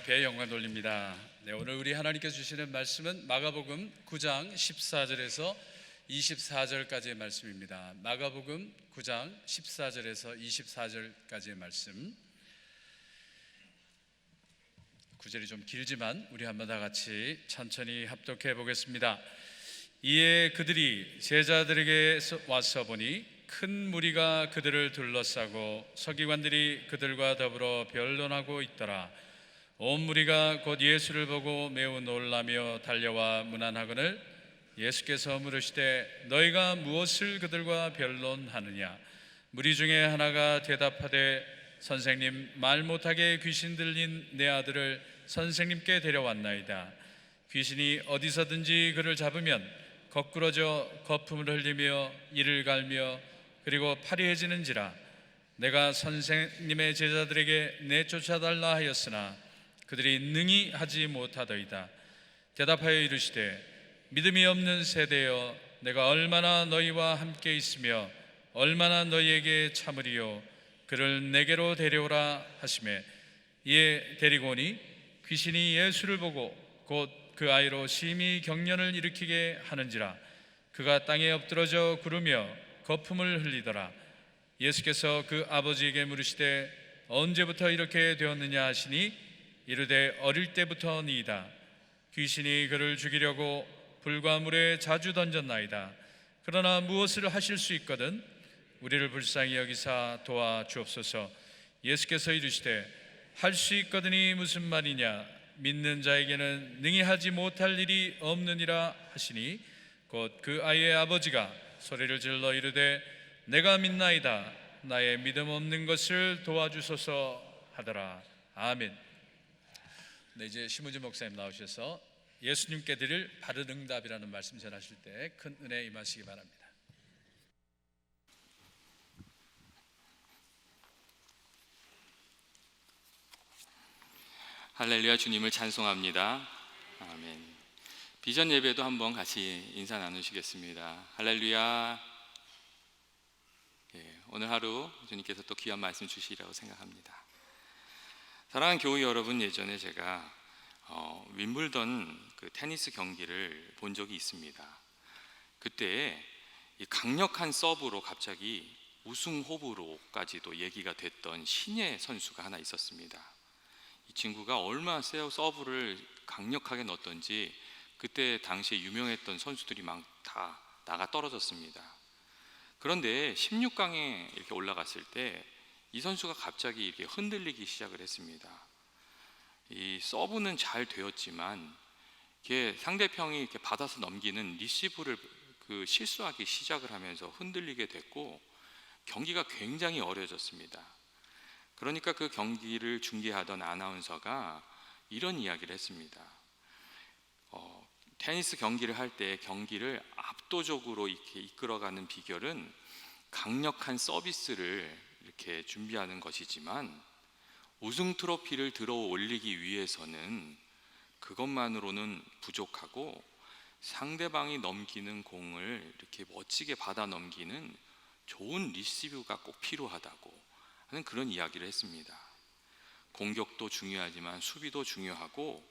앞에 영광 돌립니다. 오늘 우리 하나님께서 주시는 말씀은 마가복음 9장 14절에서 24절까지의 말씀입니다. 마가복음 9장 14절에서 24절까지의 말씀. 구절이 좀 길지만 우리 한번 다 같이 천천히 합독해 보겠습니다. 이에 그들이 제자들에게 와서 보니 큰 무리가 그들을 둘러싸고 서기관들이 그들과 더불어 변론하고 있더라. 온 무리가 곧 예수를 보고 매우 놀라며 달려와 문안하거늘 예수께서 물으시되 너희가 무엇을 그들과 변론하느냐? 무리 중에 하나가 대답하되 선생님, 말 못하게 귀신 들린 내 아들을 선생님께 데려왔나이다. 귀신이 어디서든지 그를 잡으면 거꾸러져 거품을 흘리며 이를 갈며 그리고 파리해지는지라. 내가 선생님의 제자들에게 내쫓아달라 하였으나 그들이 능히 하지 못하더이다. 대답하여 이르시되 믿음이 없는 세대여, 내가 얼마나 너희와 함께 있으며 얼마나 너희에게 참으리요. 그를 내게로 데려오라 하시매 이에 데리고 오니 귀신이 예수를 보고 곧 그 아이로 심히 경련을 일으키게 하는지라. 그가 땅에 엎드러져 구르며 거품을 흘리더라. 예수께서 그 아버지에게 물으시되 언제부터 이렇게 되었느냐 하시니 이르되 어릴 때부터니이다. 귀신이 그를 죽이려고 불과 물에 자주 던졌나이다. 그러나 무엇을 하실 수 있거든 우리를 불쌍히 여기사 도와주옵소서. 예수께서 이르시되 할 수 있거든이 무슨 말이냐? 믿는 자에게는 능히 하지 못할 일이 없느니라 하시니 곧 그 아이의 아버지가 소리를 질러 이르되 내가 믿나이다. 나의 믿음 없는 것을 도와주소서 하더라. 아멘. 네, 이제 심우진 목사님 나오셔서 예수님께 드릴 바른 응답이라는 말씀 전하실 때 큰 은혜 임하시기 바랍니다. 할렐루야, 주님을 찬송합니다. 아멘. 비전 예배도 한번 같이 인사 나누시겠습니다. 할렐루야. 오늘 하루 주님께서 또 귀한 말씀 주시리라고 생각합니다. 사랑하는 교회 여러분, 예전에 제가 윈블던 그 테니스 경기를 본 적이 있습니다. 그때 이 강력한 서브로 갑자기 우승 호불호까지도 얘기가 됐던 신예 선수가 하나 있었습니다. 이 친구가 얼마나 서브를 강력하게 넣었던지 그때 당시에 유명했던 선수들이 막 다 나가 떨어졌습니다. 그런데 16강에 이렇게 올라갔을 때 이 선수가 갑자기 이렇게 흔들리기 시작을 했습니다. 이 서브는 잘 되었지만 이게 상대편이 이렇게 받아서 넘기는 리시브를 실수하기 시작을 하면서 흔들리게 됐고 경기가 굉장히 어려워졌습니다. 그러니까 그 경기를 중계하던 아나운서가 이런 이야기를 했습니다. 테니스 경기를 할 때 경기를 압도적으로 이렇게 이끌어가는 비결은 강력한 서비스를 이렇게 준비하는 것이지만 우승 트로피를 들어 올리기 위해서는 그것만으로는 부족하고 상대방이 넘기는 공을 이렇게 멋지게 받아 넘기는 좋은 리시브가 꼭 필요하다고 하는 그런 이야기를 했습니다. 공격도 중요하지만 수비도 중요하고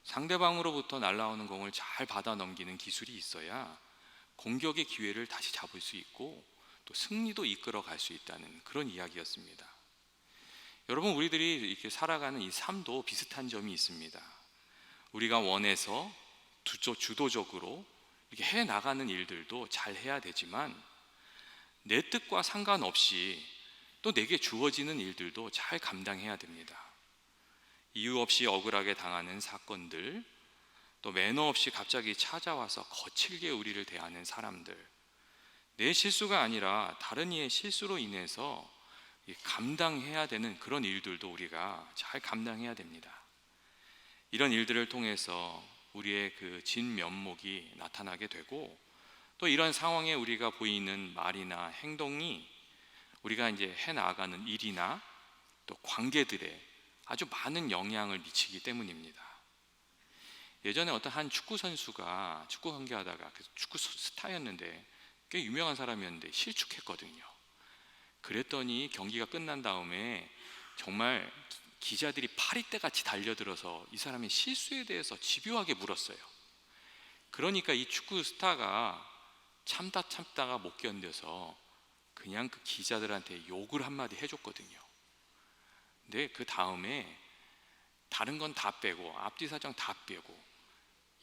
상대방으로부터 날아오는 공을 잘 받아 넘기는 기술이 있어야 공격의 기회를 다시 잡을 수 있고 또 승리도 이끌어 갈 수 있다는 그런 이야기였습니다. 여러분, 우리들이 이렇게 살아가는 이 삶도 비슷한 점이 있습니다. 우리가 원해서 주도적으로 이렇게 해 나가는 일들도 잘 해야 되지만 내 뜻과 상관없이 또 내게 주어지는 일들도 잘 감당해야 됩니다. 이유 없이 억울하게 당하는 사건들, 또 매너 없이 갑자기 찾아와서 거칠게 우리를 대하는 사람들, 내 실수가 아니라 다른 이의 실수로 인해서 감당해야 되는 그런 일들도 우리가 잘 감당해야 됩니다. 이런 일들을 통해서 우리의 그 진면목이 나타나게 되고 또 이런 상황에 우리가 보이는 말이나 행동이 우리가 이제 해나가는 일이나 또 관계들에 아주 많은 영향을 미치기 때문입니다. 예전에 어떤 한 축구 선수가 축구 경기하다가 축구 스타였는데 꽤 유명한 사람이었는데 실축했거든요. 그랬더니 경기가 끝난 다음에 정말 기자들이 파리떼 같이 달려들어서 이 사람의 실수에 대해서 집요하게 물었어요. 그러니까 이 축구 스타가 참다가 못 견뎌서 그냥 그 기자들한테 욕을 한마디 해줬거든요. 근데 그 다음에 다른 건 다 빼고, 앞뒤 사정 다 빼고,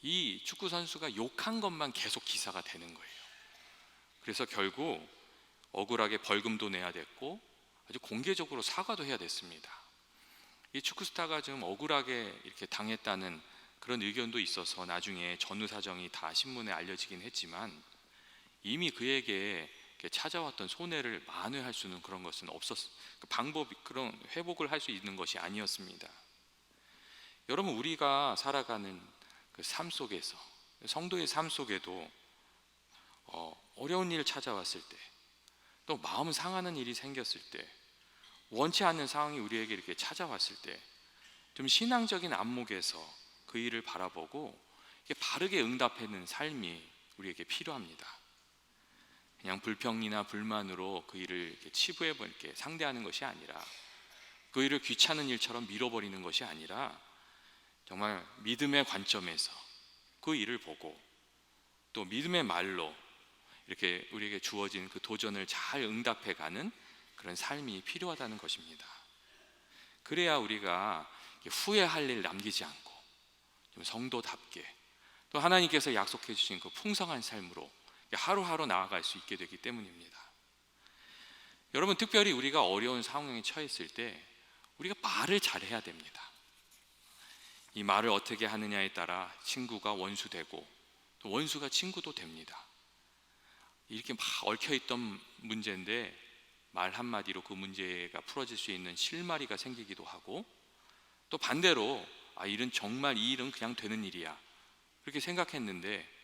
이 축구 선수가 욕한 것만 계속 기사가 되는 거예요. 그래서 결국 억울하게 벌금도 내야 됐고 아주 공개적으로 사과도 해야 됐습니다. 이 축구 스타가 좀 억울하게 이렇게 당했다는 그런 의견도 있어서 나중에 전후 사정이 다 신문에 알려지긴 했지만, 이미 그에게 찾아왔던 손해를 만회할 수는 그런 것은 그 방법이, 그런 회복을 할 수 있는 것이 아니었습니다. 여러분, 우리가 살아가는 그 삶 속에서, 성도의 삶 속에도 어려운 일 찾아왔을 때, 또 마음 상하는 일이 생겼을 때, 원치 않는 상황이 우리에게 이렇게 찾아왔을 때, 좀 신앙적인 안목에서 그 일을 바라보고 바르게 응답하는 삶이 우리에게 필요합니다. 그냥 불평이나 불만으로 그 일을 이렇게 치부해서 이렇게 상대하는 것이 아니라, 그 일을 귀찮은 일처럼 밀어버리는 것이 아니라, 정말 믿음의 관점에서 그 일을 보고 또 믿음의 말로 이렇게 우리에게 주어진 그 도전을 잘 응답해가는 그런 삶이 필요하다는 것입니다. 그래야 우리가 후회할 일 남기지 않고 좀 성도답게, 또 하나님께서 약속해 주신 그 풍성한 삶으로 하루하루 나아갈 수 있게 되기 때문입니다. 여러분, 특별히 우리가 어려운 상황에 처했을 때 우리가 말을 잘해야 됩니다. 이 말을 어떻게 하느냐에 따라 친구가 원수 되고 또 원수가 친구도 됩니다. 이렇게 막 얽혀있던 문제인데 말 한마디로 그 문제가 풀어질 수 있는 실마리가 생기기도 하고, 또 반대로 정말 이 일은 그냥 되는 일이야 그렇게 생각했는데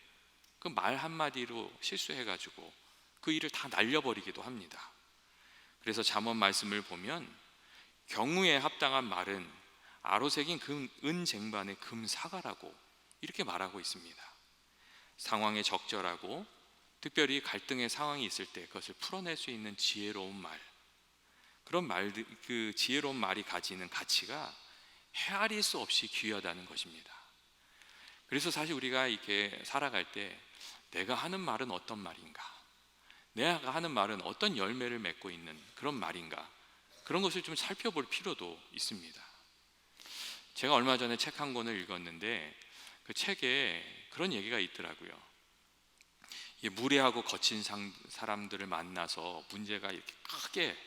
그 말 한마디로 실수해가지고 그 일을 다 날려버리기도 합니다. 그래서 잠언 말씀을 보면 경우에 합당한 말은 아로새긴 은 쟁반의 금 사과라고 이렇게 말하고 있습니다. 상황에 적절하고 특별히 갈등의 상황이 있을 때 그것을 풀어낼 수 있는 지혜로운 말, 그런 말들, 그 지혜로운 말이 가지는 가치가 헤아릴 수 없이 귀하다는 것입니다. 그래서 사실 우리가 이렇게 살아갈 때 내가 하는 말은 어떤 말인가, 내가 하는 말은 어떤 열매를 맺고 있는 그런 말인가, 그런 것을 좀 살펴볼 필요도 있습니다. 제가 얼마 전에 책 한 권을 읽었는데 그 책에 그런 얘기가 있더라고요. 무례하고 거친 사람들을 만나서 문제가 이렇게 크게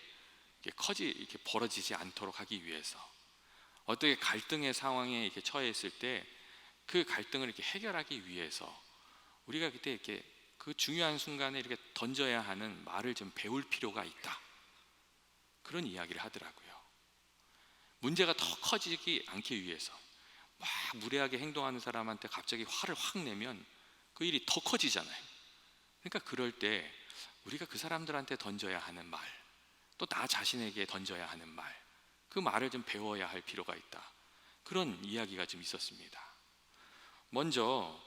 이렇게 벌어지지 않도록 하기 위해서, 어떻게 갈등의 상황에 이렇게 처해 있을 때 그 갈등을 이렇게 해결하기 위해서 우리가 그때 이렇게 그 중요한 순간에 이렇게 던져야 하는 말을 좀 배울 필요가 있다, 그런 이야기를 하더라고요. 문제가 더 커지지 않기 위해서 막 무례하게 행동하는 사람한테 갑자기 화를 확 내면 그 일이 더 커지잖아요. 그러니까 그럴 때 우리가 그 사람들한테 던져야 하는 말, 또 나 자신에게 던져야 하는 말, 그 말을 좀 배워야 할 필요가 있다, 그런 이야기가 좀 있었습니다. 먼저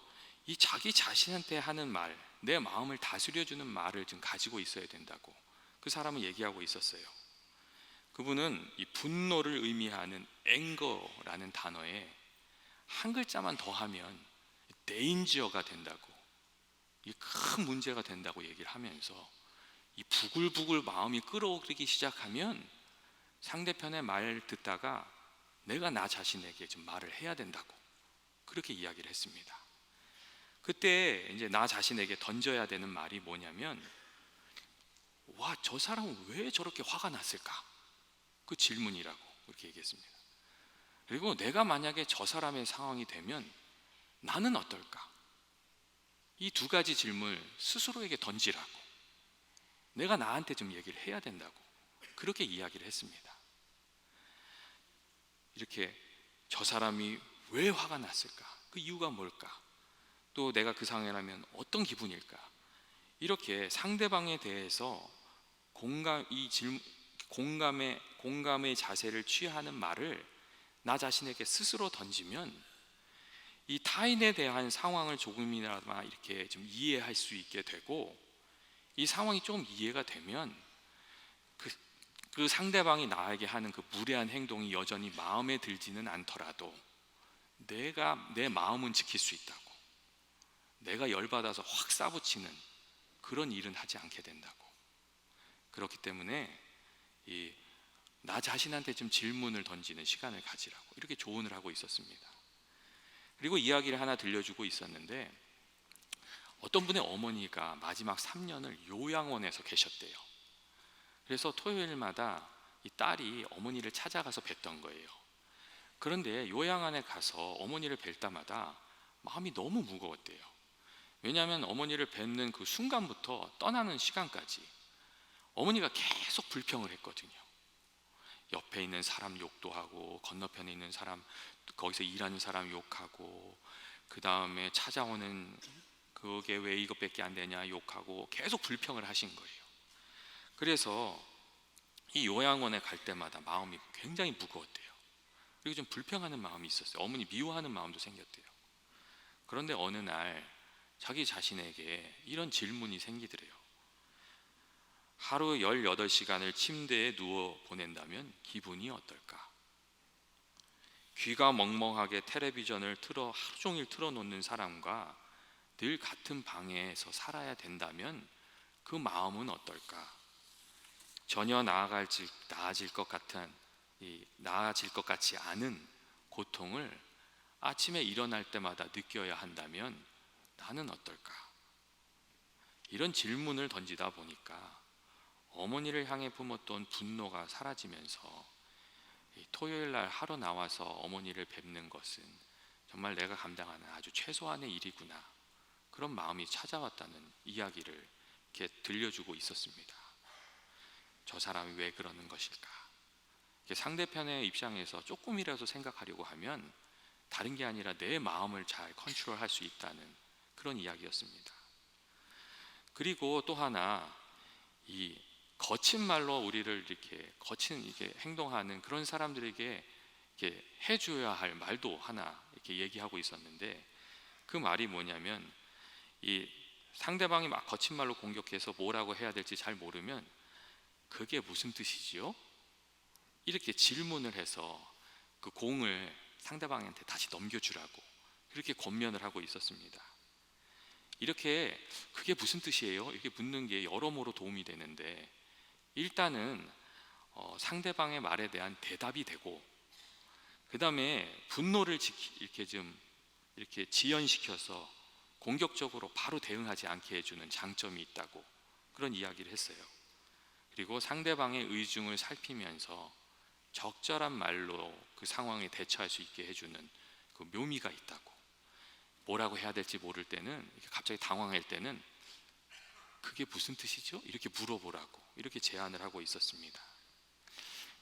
이 자기 자신한테 하는 말, 내 마음을 다스려주는 말을 좀 가지고 있어야 된다고 그 사람은 얘기하고 있었어요. 그분은 이 분노를 의미하는 앵거라는 단어에 한 글자만 더하면 데인저가 된다고, 이 큰 문제가 된다고 얘기를 하면서, 이 부글부글 마음이 끓어오르기 시작하면 상대편의 말 듣다가 내가 나 자신에게 좀 말을 해야 된다고 그렇게 이야기를 했습니다. 그때 이제 나 자신에게 던져야 되는 말이 뭐냐면, 와, 저 사람은 왜 저렇게 화가 났을까? 그 질문이라고 그렇게 얘기했습니다. 그리고 내가 만약에 저 사람의 상황이 되면 나는 어떨까? 이 두 가지 질문을 스스로에게 던지라고, 내가 나한테 좀 얘기를 해야 된다고 그렇게 이야기를 했습니다. 이렇게 저 사람이 왜 화가 났을까? 그 이유가 뭘까? 또 내가 그 상황이라면 어떤 기분일까? 이렇게 상대방에 대해서 공감의 자세를 취하는 말을 나 자신에게 스스로 던지면 이 타인에 대한 상황을 조금이나마 이렇게 좀 이해할 수 있게 되고, 이 상황이 좀 이해가 되면 그 상대방이 나에게 하는 그 무례한 행동이 여전히 마음에 들지는 않더라도 내가 내 마음은 지킬 수 있다고, 내가 열받아서 확 쏴붙이는 그런 일은 하지 않게 된다고. 그렇기 때문에 나 자신한테 좀 질문을 던지는 시간을 가지라고 이렇게 조언을 하고 있었습니다. 그리고 이야기를 하나 들려주고 있었는데, 어떤 분의 어머니가 마지막 3년을 요양원에서 계셨대요. 그래서 토요일마다 이 딸이 어머니를 찾아가서 뵀던 거예요. 그런데 요양원에 가서 어머니를 뵐 때마다 마음이 너무 무거웠대요. 왜냐하면 어머니를 뵙는 그 순간부터 떠나는 시간까지 어머니가 계속 불평을 했거든요. 옆에 있는 사람 욕도 하고, 건너편에 있는 사람, 거기서 일하는 사람 욕하고, 그 다음에 찾아오는 그게 왜 이것밖에 안 되냐 욕하고, 계속 불평을 하신 거예요. 그래서 이 요양원에 갈 때마다 마음이 굉장히 무거웠대요. 그리고 좀 불평하는 마음이 있었어요. 어머니 미워하는 마음도 생겼대요. 그런데 어느 날 자기 자신에게 이런 질문이 생기더래요. 하루 18시간을 침대에 누워 보낸다면 기분이 어떨까? 귀가 멍멍하게 텔레비전을 하루 종일 틀어놓는 사람과 늘 같은 방에서 살아야 된다면 그 마음은 어떨까? 전혀 나아질 것 같지 않은 고통을 아침에 일어날 때마다 느껴야 한다면 나는 어떨까? 이런 질문을 던지다 보니까 어머니를 향해 품었던 분노가 사라지면서 토요일 날 하루 나와서 어머니를 뵙는 것은 정말 내가 감당하는 아주 최소한의 일이구나, 그런 마음이 찾아왔다는 이야기를 이렇게 들려주고 있었습니다. 저 사람이 왜 그러는 것일까? 상대편의 입장에서 조금이라도 생각하려고 하면 다른 게 아니라 내 마음을 잘 컨트롤할 수 있다는 그런 이야기였습니다. 그리고 또 하나, 이 거친 말로 우리를 이렇게 행동하는 그런 사람들에게 이렇게 해줘야 할 말도 하나 이렇게 얘기하고 있었는데, 그 말이 뭐냐면, 이 상대방이 막 거친 말로 공격해서 뭐라고 해야 될지 잘 모르면 그게 무슨 뜻이지요? 이렇게 질문을 해서 그 공을 상대방한테 다시 넘겨주라고 그렇게 권면을 하고 있었습니다. 이렇게 그게 무슨 뜻이에요? 이렇게 묻는 게 여러모로 도움이 되는데, 일단은 상대방의 말에 대한 대답이 되고, 그 다음에 분노를 이렇게 지연시켜서 공격적으로 바로 대응하지 않게 해주는 장점이 있다고 그런 이야기를 했어요. 그리고 상대방의 의중을 살피면서 적절한 말로 그 상황에 대처할 수 있게 해주는 그 묘미가 있다고, 뭐라고 해야 될지 모를 때는, 갑자기 당황할 때는 그게 무슨 뜻이죠? 이렇게 물어보라고 이렇게 제안을 하고 있었습니다.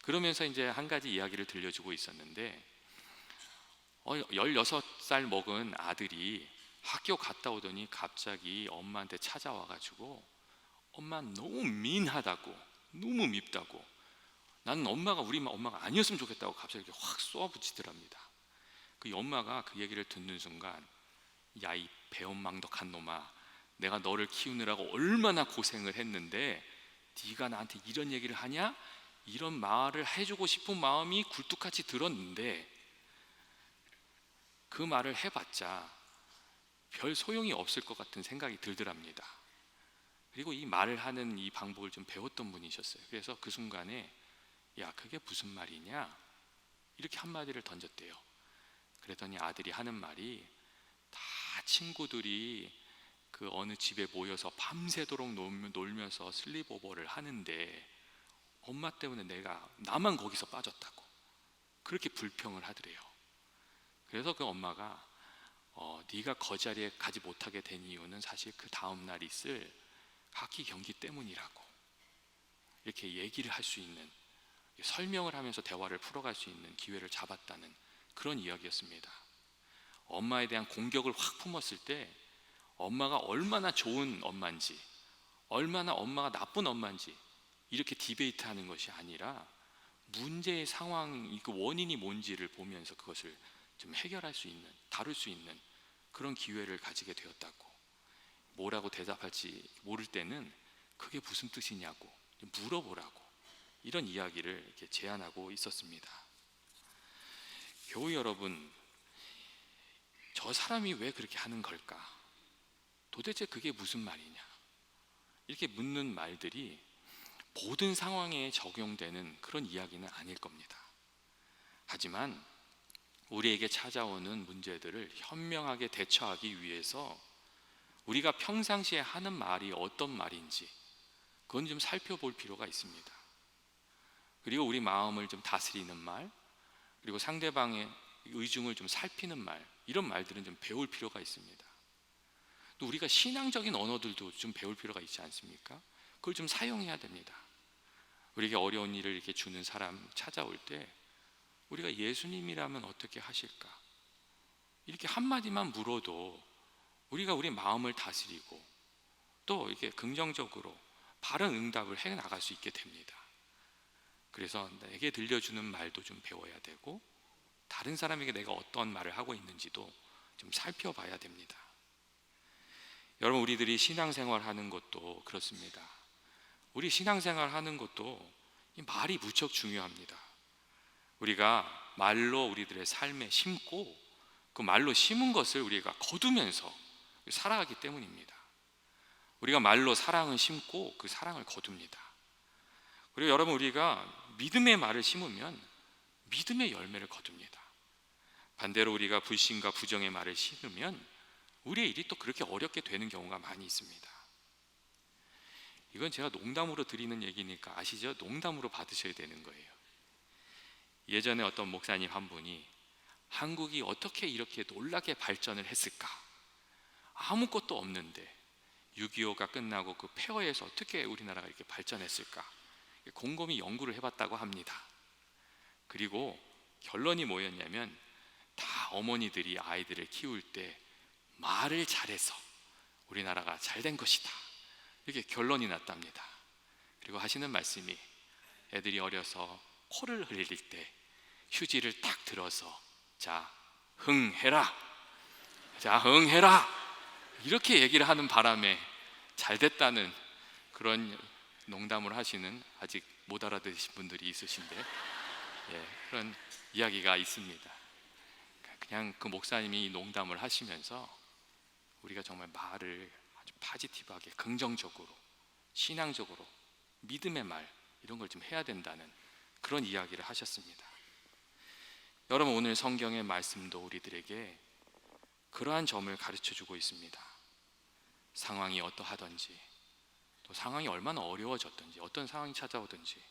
그러면서 이제 한 가지 이야기를 들려주고 있었는데, 16살 먹은 아들이 학교 갔다 오더니 갑자기 엄마한테 찾아와가지고 엄마 너무 민하다고, 너무 밉다고, 나는 우리 엄마가 아니었으면 좋겠다고 갑자기 이렇게 확 쏘아붙이더랍니다. 그 엄마가 그 얘기를 듣는 순간, 야, 이 배은망덕한 놈아, 내가 너를 키우느라고 얼마나 고생을 했는데 네가 나한테 이런 얘기를 하냐? 이런 말을 해주고 싶은 마음이 굴뚝같이 들었는데 그 말을 해봤자 별 소용이 없을 것 같은 생각이 들더랍니다. 그리고 이 말을 하는 이 방법을 좀 배웠던 분이셨어요. 그래서 그 순간에 야, 그게 무슨 말이냐? 이렇게 한마디를 던졌대요. 그랬더니 아들이 하는 말이, 다 친구들이 그 어느 집에 모여서 밤새도록 놀면서 슬립오버를 하는데 엄마 때문에 나만 거기서 빠졌다고 그렇게 불평을 하더래요. 그래서 그 엄마가 네가 그 자리에 가지 못하게 된 이유는 사실 그 다음날 있을 학기 경기 때문이라고 이렇게 얘기를 할 수 있는, 설명을 하면서 대화를 풀어갈 수 있는 기회를 잡았다는 그런 이야기였습니다. 엄마에 대한 공격을 확 품었을 때 엄마가 얼마나 좋은 엄마인지, 얼마나 엄마가 나쁜 엄마인지 이렇게 디베이트하는 것이 아니라 문제의 상황, 그 원인이 뭔지를 보면서 그것을 좀 해결할 수 있는, 다룰 수 있는 그런 기회를 가지게 되었다고. 뭐라고 대답할지 모를 때는 그게 무슨 뜻이냐고 물어보라고 이런 이야기를 이렇게 제안하고 있었습니다. 교우 여러분, 저 사람이 왜 그렇게 하는 걸까? 도대체 그게 무슨 말이냐? 이렇게 묻는 말들이 모든 상황에 적용되는 그런 이야기는 아닐 겁니다. 하지만 우리에게 찾아오는 문제들을 현명하게 대처하기 위해서 우리가 평상시에 하는 말이 어떤 말인지 그건 좀 살펴볼 필요가 있습니다. 그리고 우리 마음을 좀 다스리는 말, 그리고 상대방의 의중을 좀 살피는 말, 이런 말들은 좀 배울 필요가 있습니다. 또 우리가 신앙적인 언어들도 좀 배울 필요가 있지 않습니까? 그걸 좀 사용해야 됩니다. 우리에게 어려운 일을 이렇게 주는 사람 찾아올 때 우리가 예수님이라면 어떻게 하실까? 이렇게 한마디만 물어도 우리가 우리 마음을 다스리고 또 이렇게 긍정적으로 바른 응답을 해 나갈 수 있게 됩니다. 그래서 내게 들려주는 말도 좀 배워야 되고 다른 사람에게 내가 어떤 말을 하고 있는지도 좀 살펴봐야 됩니다. 여러분, 우리들이 신앙생활 하는 것도 그렇습니다. 우리 신앙생활 하는 것도 이 말이 무척 중요합니다. 우리가 말로 우리들의 삶에 심고 그 말로 심은 것을 우리가 거두면서 살아가기 때문입니다. 우리가 말로 사랑을 심고 그 사랑을 거둡니다. 그리고 여러분, 우리가 믿음의 말을 심으면 믿음의 열매를 거둡니다. 반대로 우리가 불신과 부정의 말을 심으면 우리의 일이 또 그렇게 어렵게 되는 경우가 많이 있습니다. 이건 제가 농담으로 드리는 얘기니까 아시죠? 농담으로 받으셔야 되는 거예요. 예전에 어떤 목사님 한 분이 한국이 어떻게 이렇게 놀라게 발전을 했을까? 아무것도 없는데 6.25가 끝나고 그 폐허에서 어떻게 우리나라가 이렇게 발전했을까? 곰곰이 연구를 해봤다고 합니다. 그리고 결론이 뭐였냐면 다 어머니들이 아이들을 키울 때 말을 잘해서 우리나라가 잘된 것이다, 이렇게 결론이 났답니다. 그리고 하시는 말씀이 애들이 어려서 코를 흘릴 때 휴지를 딱 들어서 자, 흥해라, 자, 흥해라, 이렇게 얘기를 하는 바람에 잘 됐다는 그런 농담을 하시는, 아직 못 알아들으신 분들이 있으신데, 그런 이야기가 있습니다. 그냥 그 목사님이 농담을 하시면서 우리가 정말 말을 아주 파지티브하게, 긍정적으로, 신앙적으로, 믿음의 말, 이런 걸 좀 해야 된다는 그런 이야기를 하셨습니다. 여러분, 오늘 성경의 말씀도 우리들에게 그러한 점을 가르쳐 주고 있습니다. 상황이 어떠하든지, 또 상황이 얼마나 어려워졌든지, 어떤 상황이 찾아오든지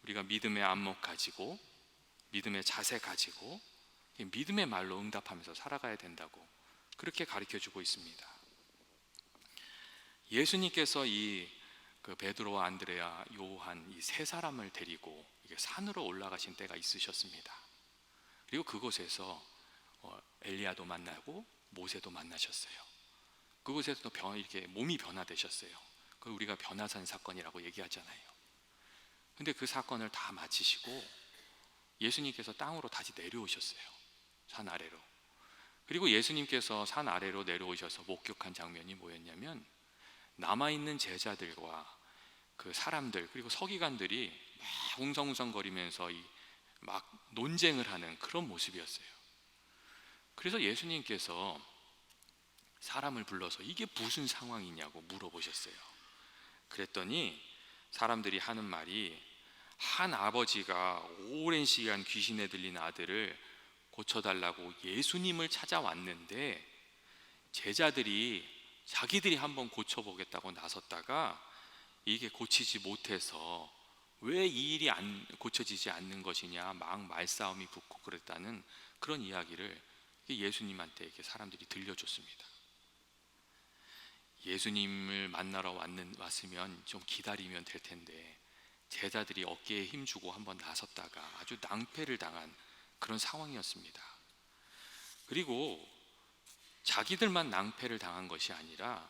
우리가 믿음의 안목 가지고, 믿음의 자세 가지고 믿음의 말로 응답하면서 살아가야 된다고 그렇게 가르쳐 주고 있습니다. 예수님께서 그 베드로와 안드레아, 요한 이 세 사람을 데리고 산으로 올라가신 때가 있으셨습니다. 그리고 그곳에서 엘리야도 만나고 모세도 만나셨어요. 그곳에서 이렇게 몸이 변화되셨어요. 그걸 우리가 변화산 사건이라고 얘기하잖아요. 근데 그 사건을 다 마치시고 예수님께서 땅으로 다시 내려오셨어요. 산 아래로. 그리고 예수님께서 산 아래로 내려오셔서 목격한 장면이 뭐였냐면, 남아있는 제자들과 그 사람들, 그리고 서기관들이 막 웅성웅성거리면서 막 논쟁을 하는 그런 모습이었어요. 그래서 예수님께서 사람을 불러서 이게 무슨 상황이냐고 물어보셨어요. 그랬더니 사람들이 하는 말이, 한 아버지가 오랜 시간 귀신에 들린 아들을 고쳐달라고 예수님을 찾아왔는데 제자들이 자기들이 한번 고쳐보겠다고 나섰다가 이게 고치지 못해서 왜 이 일이 고쳐지지 않는 것이냐 막 말싸움이 붙고 그랬다는 그런 이야기를 예수님한테 이렇게 사람들이 들려줬습니다. 예수님을 만나러 왔으면 좀 기다리면 될 텐데 제자들이 어깨에 힘주고 한번 나섰다가 아주 낭패를 당한 그런 상황이었습니다. 그리고 자기들만 낭패를 당한 것이 아니라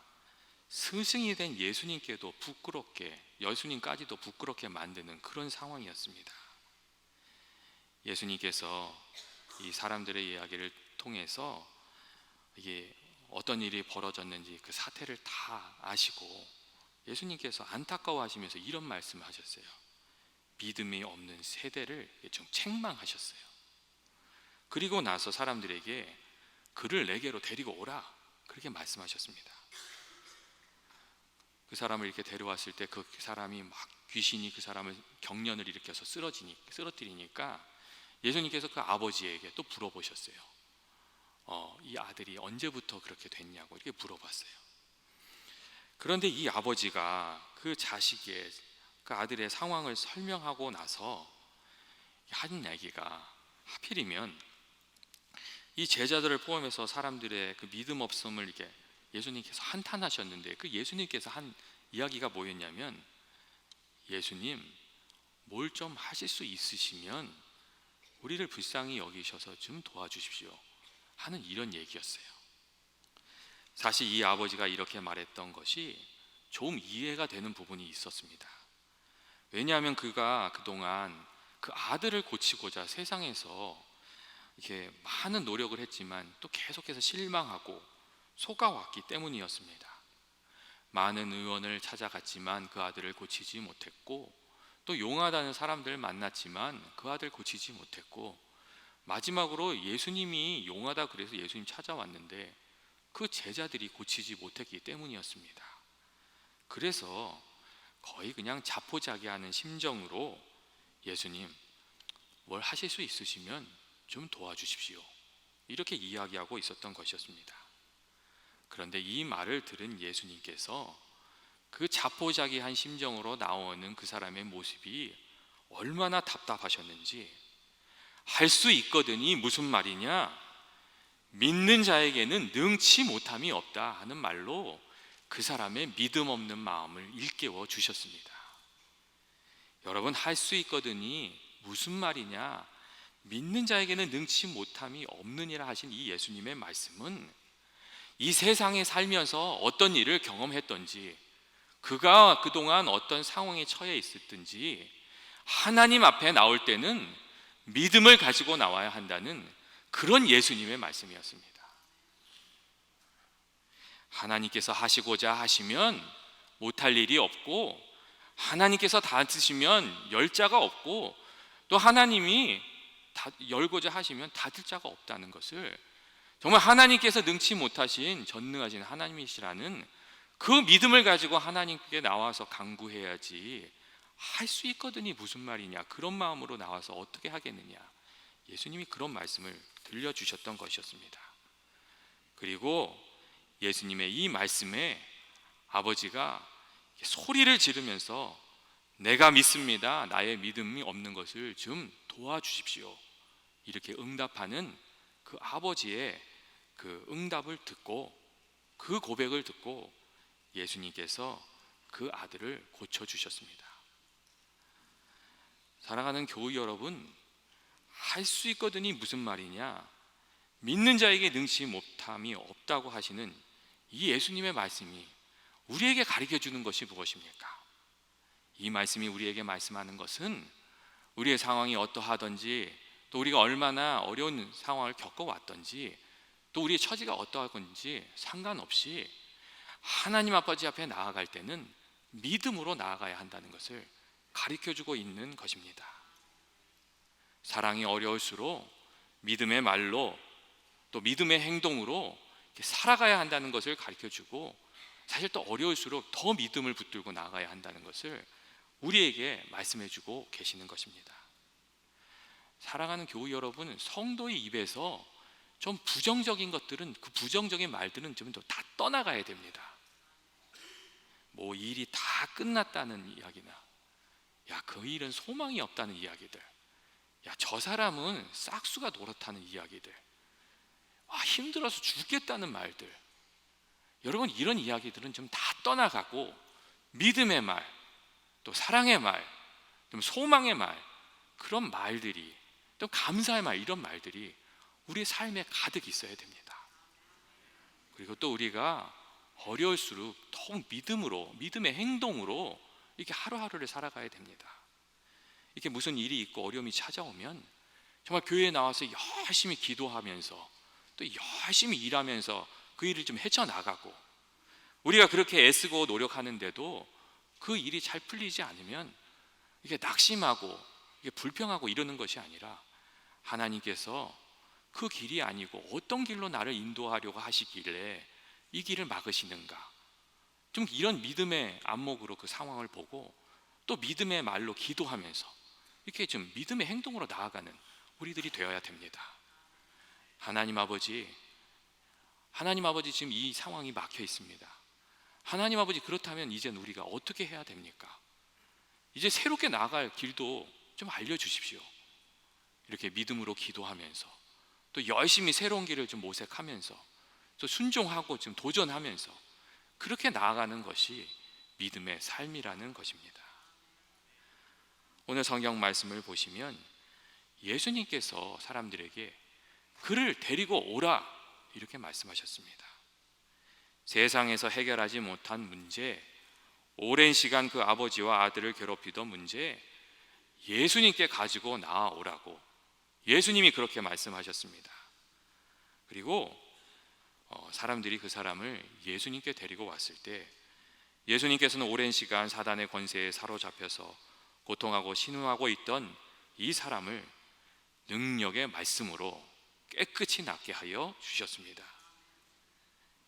스승이 된 예수님께도 부끄럽게, 예수님까지도 부끄럽게 만드는 그런 상황이었습니다. 예수님께서 이 사람들의 이야기를 통해서 이게 어떤 일이 벌어졌는지 그 사태를 다 아시고 예수님께서 안타까워하시면서 이런 말씀을 하셨어요. 믿음이 없는 세대를 좀 책망하셨어요. 그리고 나서 사람들에게 그를 내게로 데리고 오라, 그렇게 말씀하셨습니다. 그 사람을 이렇게 데려왔을 때 그 사람이 막 귀신이 그 사람을 경련을 일으켜서 쓰러뜨리니까 예수님께서 그 아버지에게 또 물어보셨어요. 이 아들이 언제부터 그렇게 됐냐고 이렇게 물어봤어요. 그런데 이 아버지가 그 자식의, 그 아들의 상황을 설명하고 나서 한 얘기가, 하필이면 이 제자들을 포함해서 사람들의 그 믿음 없음을 이렇게 예수님께서 한탄하셨는데, 그 예수님께서 한 이야기가 뭐였냐면, 예수님, 뭘 좀 하실 수 있으시면 우리를 불쌍히 여기셔서 좀 도와주십시오 하는 이런 얘기였어요. 사실 이 아버지가 이렇게 말했던 것이 좀 이해가 되는 부분이 있었습니다. 왜냐하면 그가 그동안 그 아들을 고치고자 세상에서 이렇게 많은 노력을 했지만 또 계속해서 실망하고 속아왔기 때문이었습니다. 많은 의원을 찾아갔지만 그 아들을 고치지 못했고, 또 용하다는 사람들을 만났지만 그 아들 고치지 못했고, 마지막으로 예수님이 용하다 그래서 예수님 찾아왔는데 그 제자들이 고치지 못했기 때문이었습니다. 그래서 거의 그냥 자포자기하는 심정으로 예수님, 뭘 하실 수 있으시면 좀 도와주십시오, 이렇게 이야기하고 있었던 것이었습니다. 그런데 이 말을 들은 예수님께서 그 자포자기한 심정으로 나오는 그 사람의 모습이 얼마나 답답하셨는지, 할 수 있거든이 무슨 말이냐, 믿는 자에게는 능치 못함이 없다 하는 말로 그 사람의 믿음 없는 마음을 일깨워 주셨습니다. 여러분, 할 수 있거든이 무슨 말이냐, 믿는 자에게는 능치 못함이 없느니라 하신 이 예수님의 말씀은 이 세상에 살면서 어떤 일을 경험했던지, 그가 그동안 어떤 상황에 처해 있었든지 하나님 앞에 나올 때는 믿음을 가지고 나와야 한다는 그런 예수님의 말씀이었습니다. 하나님께서 하시고자 하시면 못할 일이 없고, 하나님께서 닫으시면 열 자가 없고, 또 하나님이 열고자 하시면 닫을 자가 없다는 것을, 정말 하나님께서 능치 못하신 전능하신 하나님이시라는 그 믿음을 가지고 하나님께 나와서 간구해야지, 할 수 있거든이 무슨 말이냐, 그런 마음으로 나와서 어떻게 하겠느냐, 예수님이 그런 말씀을 들려주셨던 것이었습니다. 그리고 예수님의 이 말씀에 아버지가 소리를 지르면서 내가 믿습니다, 나의 믿음이 없는 것을 좀 도와주십시오, 이렇게 응답하는 그 아버지의 그 응답을 듣고, 그 고백을 듣고 예수님께서 그 아들을 고쳐주셨습니다. 사랑하는 교우 여러분, 할 수 있거든이 무슨 말이냐, 믿는 자에게 능치 못함이 없다고 하시는 이 예수님의 말씀이 우리에게 가르쳐 주는 것이 무엇입니까? 이 말씀이 우리에게 말씀하는 것은 우리의 상황이 어떠하든지, 또 우리가 얼마나 어려운 상황을 겪어왔든지, 또 우리의 처지가 어떠할 건지 상관없이 하나님 아버지 앞에 나아갈 때는 믿음으로 나아가야 한다는 것을 가르쳐주고 있는 것입니다. 사랑이 어려울수록 믿음의 말로, 또 믿음의 행동으로 살아가야 한다는 것을 가르쳐주고, 사실 또 어려울수록 더 믿음을 붙들고 나아가야 한다는 것을 우리에게 말씀해주고 계시는 것입니다. 사랑하는 교우 여러분, 성도의 입에서 좀 부정적인 것들은, 그 부정적인 말들은 좀 더 다 떠나가야 됩니다. 뭐 일이 다 끝났다는 이야기나, 야, 그 일은 소망이 없다는 이야기들, 야, 저 사람은 싹수가 노랗다는 이야기들, 힘들어서 죽겠다는 말들, 여러분, 이런 이야기들은 좀 다 떠나가고 믿음의 말, 또 사랑의 말, 또 소망의 말, 그런 말들이, 또 감사의 말, 이런 말들이 우리의 삶에 가득 있어야 됩니다. 그리고 또 우리가 어려울수록 더욱 믿음으로, 믿음의 행동으로 이렇게 하루하루를 살아가야 됩니다. 이렇게 무슨 일이 있고 어려움이 찾아오면 정말 교회에 나와서 열심히 기도하면서 또 열심히 일하면서 그 일을 좀 헤쳐나가고, 우리가 그렇게 애쓰고 노력하는데도 그 일이 잘 풀리지 않으면 이게 낙심하고 이게 불평하고 이러는 것이 아니라 하나님께서 그 길이 아니고 어떤 길로 나를 인도하려고 하시길래 이 길을 막으시는가, 좀 이런 믿음의 안목으로 그 상황을 보고 또 믿음의 말로 기도하면서 이렇게 좀 믿음의 행동으로 나아가는 우리들이 되어야 됩니다. 하나님 아버지 지금 이 상황이 막혀 있습니다. 하나님 아버지, 그렇다면 이제 우리가 어떻게 해야 됩니까? 이제 새롭게 나아갈 길도 좀 알려주십시오. 이렇게 믿음으로 기도하면서 또 열심히 새로운 길을 좀 모색하면서 또 순종하고 좀 도전하면서 그렇게 나아가는 것이 믿음의 삶이라는 것입니다. 오늘 성경 말씀을 보시면 예수님께서 사람들에게 그를 데리고 오라 이렇게 말씀하셨습니다. 세상에서 해결하지 못한 문제, 오랜 시간 그 아버지와 아들을 괴롭히던 문제, 예수님께 가지고 나아오라고 예수님이 그렇게 말씀하셨습니다. 그리고 사람들이 그 사람을 예수님께 데리고 왔을 때 예수님께서는 오랜 시간 사단의 권세에 사로잡혀서 고통하고 신음하고 있던 이 사람을 능력의 말씀으로 깨끗이 낫게 하여 주셨습니다.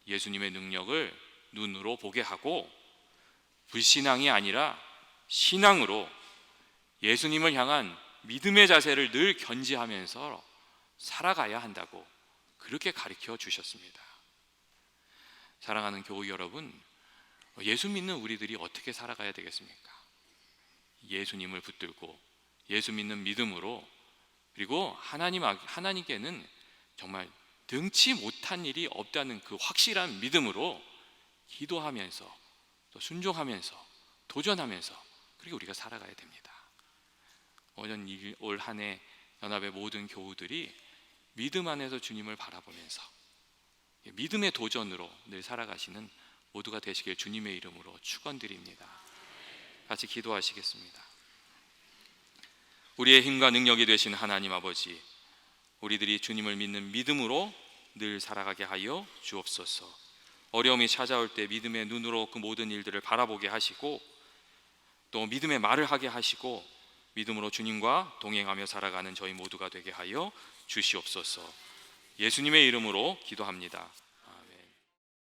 예수님의 능력을 눈으로 보게 하고 불신앙이 아니라 신앙으로 예수님을 향한 믿음의 자세를 늘 견지하면서 살아가야 한다고 그렇게 가르쳐 주셨습니다. 사랑하는 교우 여러분, 예수 믿는 우리들이 어떻게 살아가야 되겠습니까? 예수님을 붙들고 예수 믿는 믿음으로, 그리고 하나님께는 정말 능치 못한 일이 없다는 그 확실한 믿음으로 기도하면서 또 순종하면서 도전하면서 그렇게 우리가 살아가야 됩니다. 올 한 해 연합의 모든 교우들이 믿음 안에서 주님을 바라보면서 믿음의 도전으로 늘 살아가시는 모두가 되시길 주님의 이름으로 축원드립니다. 같이 기도하시겠습니다. 우리의 힘과 능력이 되신 하나님 아버지, 우리들이 주님을 믿는 믿음으로 늘 살아가게 하여 주옵소서. 어려움이 찾아올 때 믿음의 눈으로 그 모든 일들을 바라보게 하시고 또 믿음의 말을 하게 하시고 믿음으로 주님과 동행하며 살아가는 저희 모두가 되게 하여 주시옵소서. 예수님의 이름으로 기도합니다.